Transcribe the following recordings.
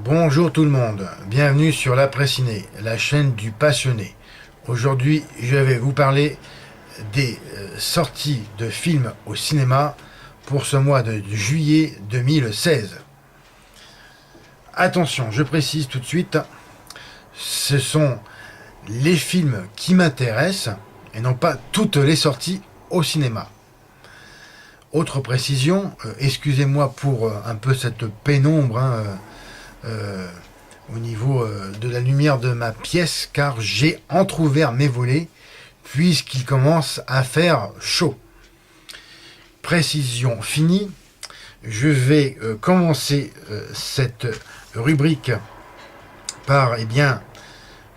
Bonjour tout le monde, bienvenue sur l'Après Ciné, la chaîne du passionné. Aujourd'hui, je vais vous parler des sorties de films au cinéma pour ce mois de juillet 2016. Attention, je précise tout de suite, ce sont les films qui m'intéressent et non pas toutes les sorties au cinéma. Autre précision, excusez-moi pour un peu cette pénombre au niveau de la lumière de ma pièce, car j'ai entrouvert mes volets puisqu'il commence à faire chaud. Précision finie, je vais commencer cette rubrique par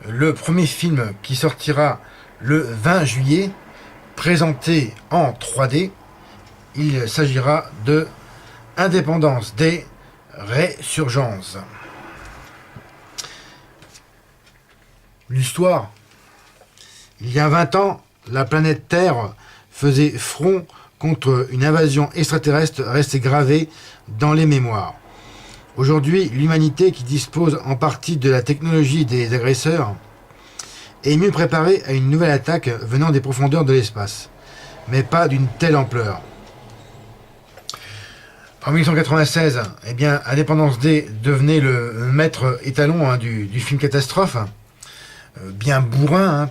le premier film qui sortira le 20 juillet, présenté en 3D. Il s'agira de Indépendance Day, Résurgence. L'histoire. Il y a 20 ans, la planète Terre faisait front contre une invasion extraterrestre restée gravée dans les mémoires. Aujourd'hui, l'humanité, qui dispose en partie de la technologie des agresseurs, est mieux préparée à une nouvelle attaque venant des profondeurs de l'espace, mais pas d'une telle ampleur. En 1896, Indépendance Day devenait le maître étalon du film catastrophe, bien bourrin,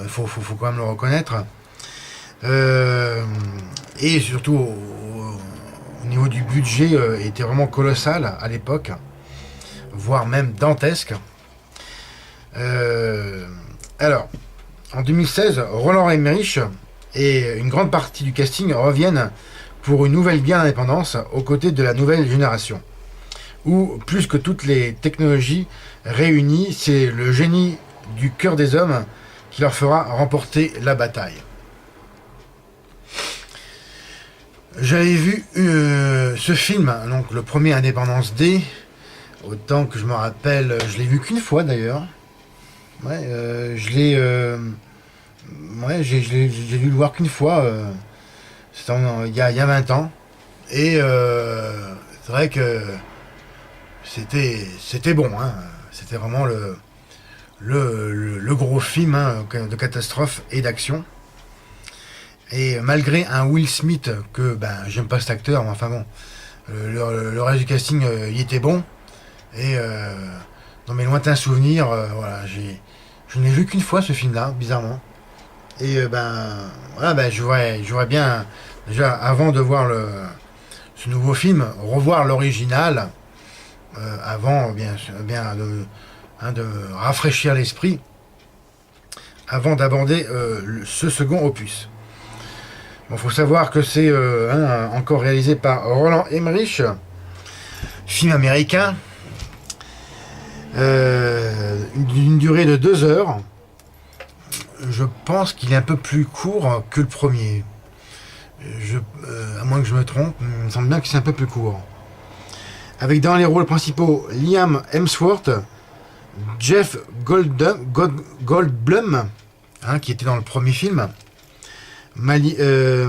faut quand même le reconnaître, et surtout au niveau du budget était vraiment colossal à l'époque, voire même dantesque. Alors, en 2016, Roland Emmerich et une grande partie du casting reviennent pour une nouvelle guerre d'indépendance aux côtés de la nouvelle génération, où plus que toutes les technologies réunies, c'est le génie du cœur des hommes qui leur fera remporter la bataille. J'avais vu ce film, donc le premier Indépendance Day, autant que je me rappelle, je l'ai vu qu'une fois d'ailleurs. J'ai dû le voir qu'une fois. C'était il y a 20 ans. Et c'est vrai que c'était bon. C'était vraiment le gros film de catastrophe et d'action. Et malgré un Will Smith que j'aime pas cet acteur, mais enfin bon, le reste du casting il était bon. Et dans mes lointains souvenirs, je n'ai vu qu'une fois ce film-là, bizarrement. Et j'aurais bien, déjà avant de voir ce nouveau film, revoir l'original, avant de rafraîchir l'esprit, avant d'aborder ce second opus. Bon, faut savoir que c'est encore réalisé par Roland Emmerich, film américain, d'une durée de 2 heures. Je pense qu'il est un peu plus court que le premier. À moins que je me trompe, il me semble bien que c'est un peu plus court. Avec dans les rôles principaux Liam Hemsworth, Jeff Goldblum, qui était dans le premier film, Maika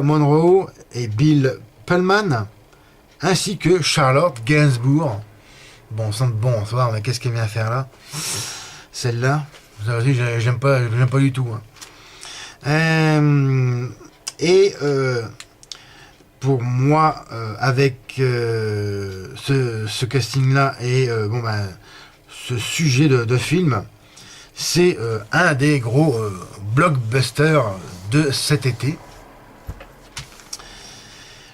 Monroe et Bill Pullman, ainsi que Charlotte Gainsbourg. Bon, ça va, mais qu'est-ce qu'elle vient faire là, celle-là? Ça aussi, j'aime pas du tout. Pour moi, avec ce casting-là et ce sujet de film, c'est un des gros blockbusters de cet été.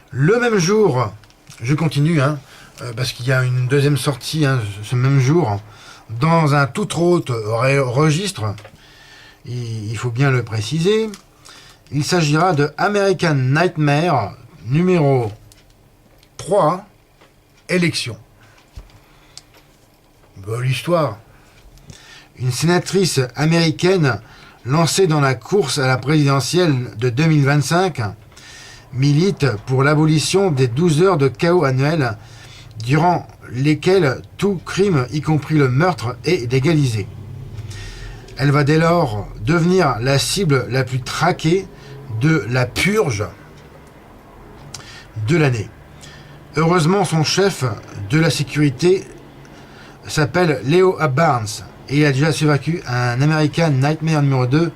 Le même jour, je continue, parce qu'il y a une deuxième sortie ce même jour, dans un tout autre registre, il faut bien le préciser. Il s'agira de American Nightmare numéro 3, Élection. L'histoire. Une sénatrice américaine lancée dans la course à la présidentielle de 2025 milite pour l'abolition des 12 heures de chaos annuelles durant lesquelles tout crime, y compris le meurtre, est légalisé. Elle va dès lors devenir la cible la plus traquée de la purge de l'année. Heureusement, son chef de la sécurité s'appelle Leo Barnes et il a déjà survécu à un American Nightmare numéro 2,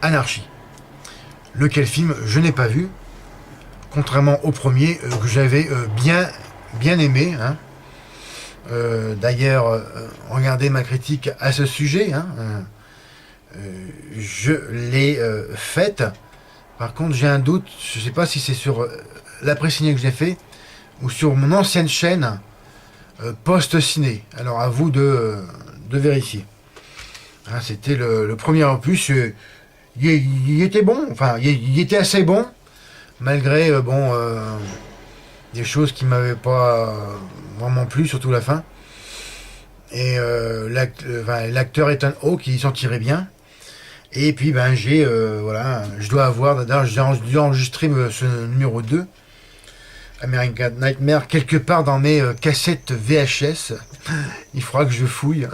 Anarchy. Lequel film je n'ai pas vu, contrairement au premier que j'avais bien aimé. Hein. D'ailleurs, regardez ma critique à ce sujet. Hein. Je l'ai faite. Par contre, j'ai un doute. Je ne sais pas si c'est sur l'après-ciné que j'ai fait ou sur mon ancienne chaîne post-ciné. Alors à vous de vérifier. Hein, c'était le premier opus. Il était bon. Enfin, il était assez bon. Malgré des choses qui m'avaient pas vraiment plu, surtout la fin. Et l'acteur Ethan Hawke qui s'en tirait bien. Et puis je dois avoir, d'ailleurs j'ai dû enregistrer ce numéro 2, American Nightmare, quelque part dans mes cassettes VHS. Il faudra que je fouille.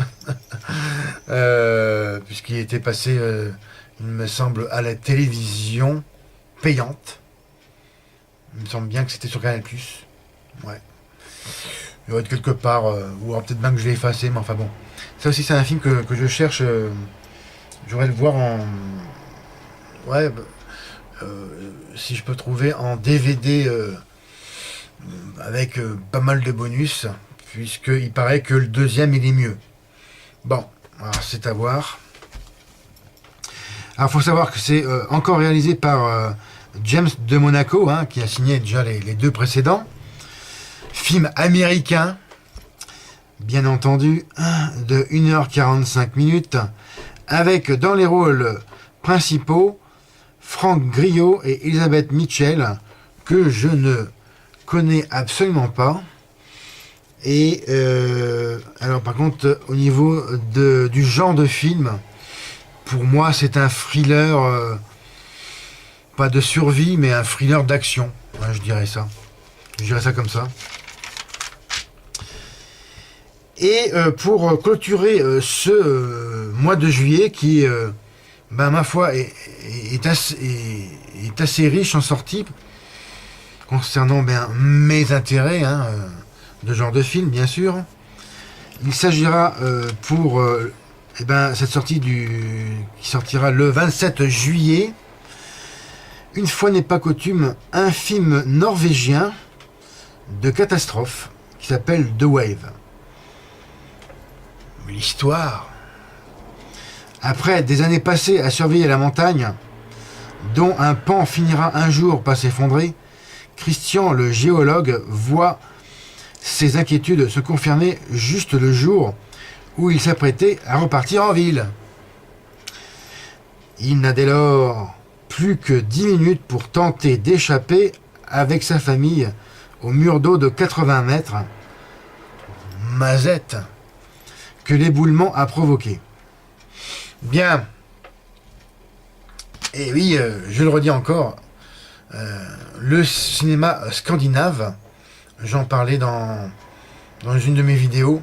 Puisqu'il était passé, il me semble, à la télévision payante. Il me semble bien que c'était sur Canal+. Ouais. Il doit être quelque part, ou alors peut-être bien que je l'ai effacé, mais enfin bon. Ça aussi, c'est un film que je cherche. J'aurais le voir en. Ouais. Si je peux trouver en DVD avec pas mal de bonus, puisqu'il paraît que le deuxième, il est mieux. Bon, alors c'est à voir. Alors, il faut savoir que c'est encore réalisé par James de Monaco, hein, qui a signé déjà les deux précédents. Film américain, bien entendu, de 1h45 minutes, avec dans les rôles principaux Franck Grillo et Elizabeth Mitchell, que je ne connais absolument pas. Et alors par contre, au niveau du genre de film, pour moi c'est un thriller, pas de survie, mais un thriller d'action. Ouais, je dirais ça. Je dirais ça comme ça. Et pour clôturer ce mois de juillet qui, ma foi, est assez riche en sorties concernant mes intérêts de genre de film, bien sûr. Il s'agira pour cette sortie qui sortira le 27 juillet. Une fois n'est pas coutume, un film norvégien de catastrophe qui s'appelle The Wave. L'histoire. Après des années passées à surveiller la montagne, dont un pan finira un jour par s'effondrer, Christian, le géologue, voit ses inquiétudes se confirmer juste le jour où il s'apprêtait à repartir en ville. Il n'a dès lors plus que 10 minutes pour tenter d'échapper avec sa famille au mur d'eau de 80 mètres, mazette, que l'éboulement a provoqué. Bien. Et oui, je le redis encore, le cinéma scandinave, j'en parlais dans une de mes vidéos,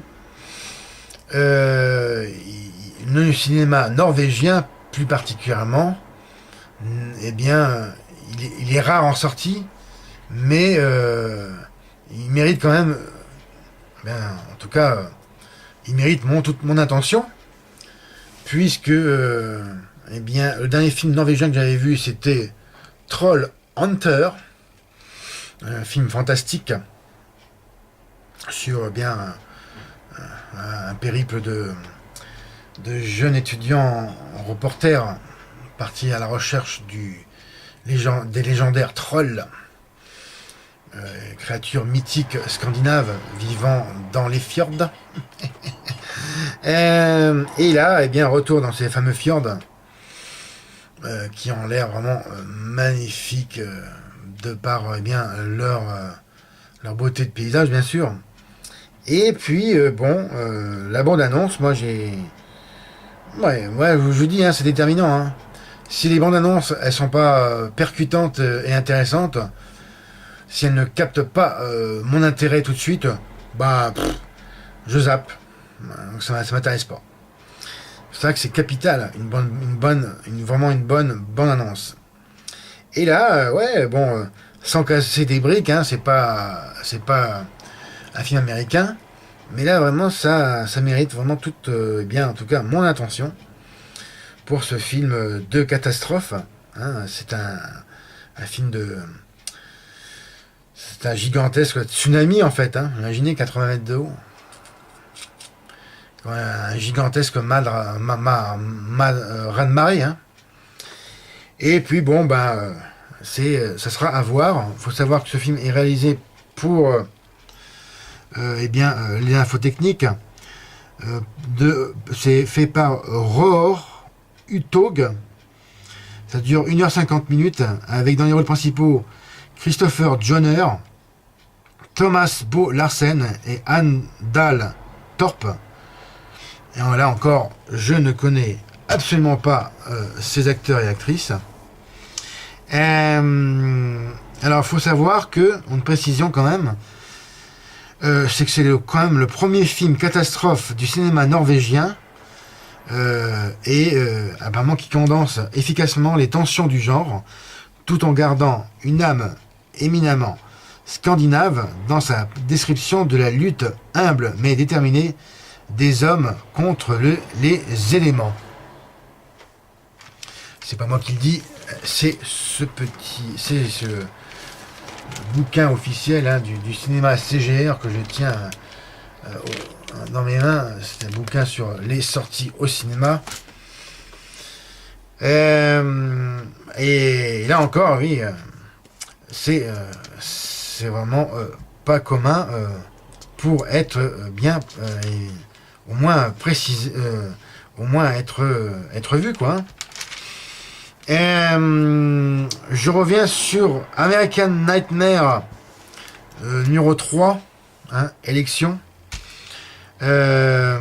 le cinéma norvégien plus particulièrement, il est rare en sortie, mais il mérite quand même, en tout cas, il mérite toute mon attention, puisque le dernier film norvégien que j'avais vu, c'était Troll Hunter, un film fantastique sur un périple de jeunes étudiants reporters partis à la recherche des légendaires trolls, créatures mythiques scandinaves vivant dans les fjords. Et là, retour dans ces fameux fjords qui ont l'air vraiment magnifiques de par leur beauté de paysage, bien sûr. Et puis, la bande-annonce, moi j'ai... Ouais, je vous dis, c'est déterminant. Hein. Si les bandes-annonces, elles sont pas percutantes et intéressantes, si elles ne captent pas mon intérêt tout de suite, je zappe. Donc ça m'intéresse pas. C'est vrai que c'est capital, vraiment une bonne bande-annonce. Et là, sans casser des briques, hein, c'est pas un film américain, mais là vraiment ça mérite vraiment toute, bien en tout cas mon attention pour ce film de catastrophe. Hein, un film de, c'est un gigantesque tsunami en fait. Hein, imaginez 80 mètres de haut, un gigantesque raz-de-marée. Hein. Et puis bon ben ça sera à voir. Il faut savoir que ce film est réalisé pour les infotechniques. C'est fait par Roar Uthaug. Ça dure 1h50 avec dans les rôles principaux Christopher Jonner, Thomas Bo Larsen et Anne Dahl Torp. Et là encore, je ne connais absolument pas ces acteurs et actrices. Alors, il faut savoir que, une précision quand même, c'est que c'est quand même le premier film catastrophe du cinéma norvégien apparemment qui condense efficacement les tensions du genre, tout en gardant une âme éminemment scandinave dans sa description de la lutte humble mais déterminée des hommes contre les éléments. C'est pas moi qui le dis, c'est ce bouquin officiel hein, du cinéma CGR que je tiens dans mes mains. C'est un bouquin sur les sorties au cinéma. Et là encore, oui, c'est vraiment pas commun pour être bien, au moins précisé, au moins être vu, quoi. Je reviens sur American Nightmare numéro 3, hein, élection. Là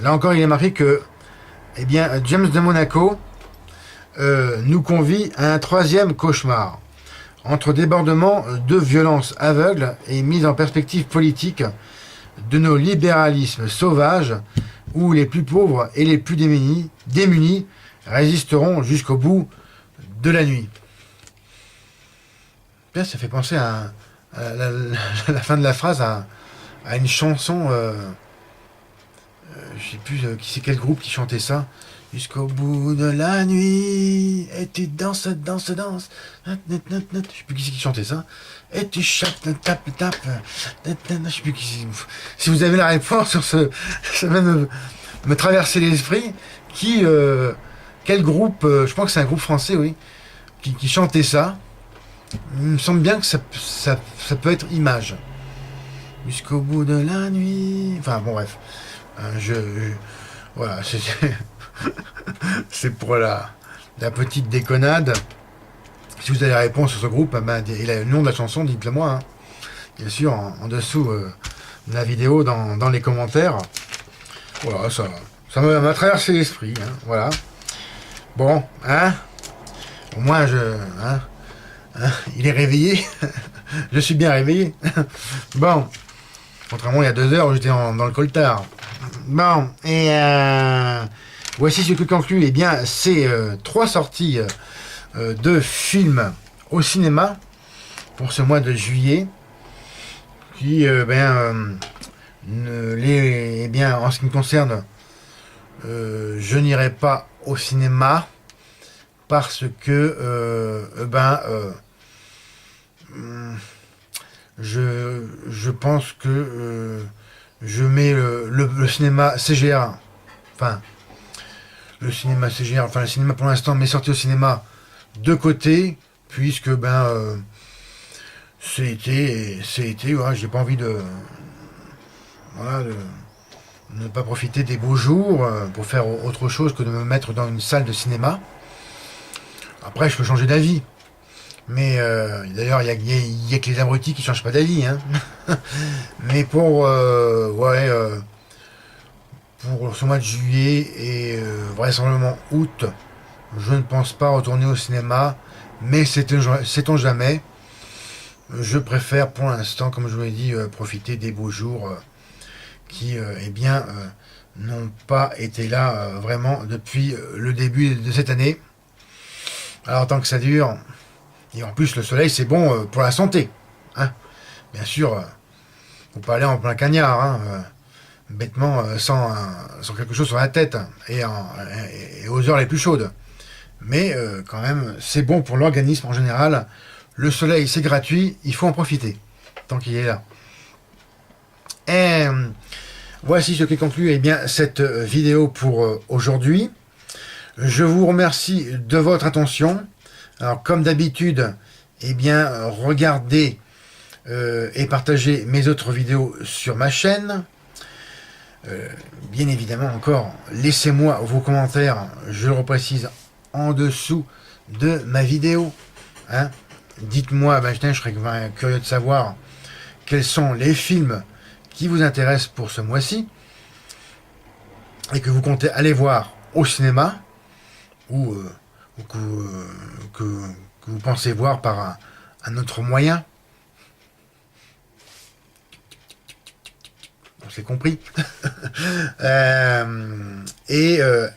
encore, il est marqué que James de Monaco nous convie à un troisième cauchemar. Entre débordements de violence aveugle et mise en perspective politique de nos libéralismes sauvages, où les plus pauvres et les plus démunis résisteront jusqu'au bout de la nuit. Bien, ça fait penser à la fin de la phrase à une chanson. Je sais plus qui c'est quel groupe qui chantait ça. Jusqu'au bout de la nuit, et tu danses. Je sais plus qui c'est qui chantait ça. Et tu tapes. Je sais plus qui. Si vous avez la réponse sur ça va me traverser l'esprit. Quel groupe, je crois que c'est un groupe français, oui, qui chantait ça. Il me semble bien que ça peut être Image. Jusqu'au bout de la nuit. Enfin bon bref. Voilà, c'est pour la petite déconnade. Si vous avez la réponse sur ce groupe, et le nom de la chanson, dites-le moi. Hein. Bien sûr, en dessous de la vidéo, dans les commentaires. Voilà, ça m'a traversé l'esprit. Hein, voilà. Bon, hein. Au moins, il est réveillé. Je suis bien réveillé. Bon. Contrairement il y a 2 heures où j'étais dans le coltard. Bon, et voici ce que conclut ces 3 sorties de films au cinéma pour ce mois de juillet qui, en ce qui me concerne, je n'irai pas au cinéma parce que je pense que je mets le cinéma CGR, enfin le cinéma CGR, enfin le cinéma pour l'instant, mais sorti au cinéma de côté, puisque c'est été, voilà, j'ai pas envie de ne pas profiter des beaux jours pour faire autre chose que de me mettre dans une salle de cinéma. Après, je peux changer d'avis. Mais d'ailleurs, il y a que les abrutis qui changent pas d'avis. Hein. Mais pour ce mois de juillet et vraisemblablement août, je ne pense pas retourner au cinéma. Mais sait-on jamais. Je préfère pour l'instant, comme je vous l'ai dit, profiter des beaux jours qui, n'ont pas été là vraiment depuis le début de cette année. Alors tant que ça dure, Et en plus, le soleil, c'est bon pour la santé. Hein. Bien sûr, faut pas aller en plein cagnard, hein, bêtement, sans quelque chose sur la tête, et aux heures les plus chaudes. Mais quand même, c'est bon pour l'organisme en général. Le soleil, c'est gratuit, il faut en profiter, tant qu'il est là. Et voici ce qui conclut cette vidéo pour aujourd'hui. Je vous remercie de votre attention. Alors, comme d'habitude, regardez et partagez mes autres vidéos sur ma chaîne. Bien évidemment, encore, laissez-moi vos commentaires, je le reprécise, en dessous de ma vidéo. Hein. Dites-moi, je serais curieux de savoir quels sont les films qui vous intéressent pour ce mois-ci et que vous comptez aller voir au cinéma ou que vous pensez voir par un autre moyen. On s'est compris.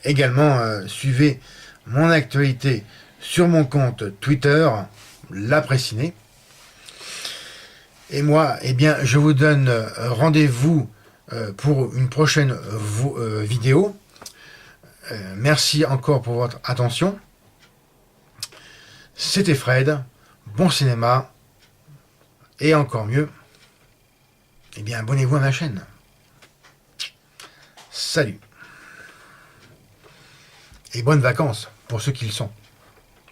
Également, suivez mon actualité sur mon compte Twitter, l'Après-Ciné. Et moi, je vous donne rendez-vous pour une prochaine vidéo. Merci encore pour votre attention. C'était Fred. Bon cinéma. Et encore mieux, abonnez-vous à ma chaîne. Salut. Et bonnes vacances pour ceux qui le sont.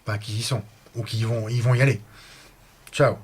Enfin, qui y sont. Ou qui y vont y aller. Ciao.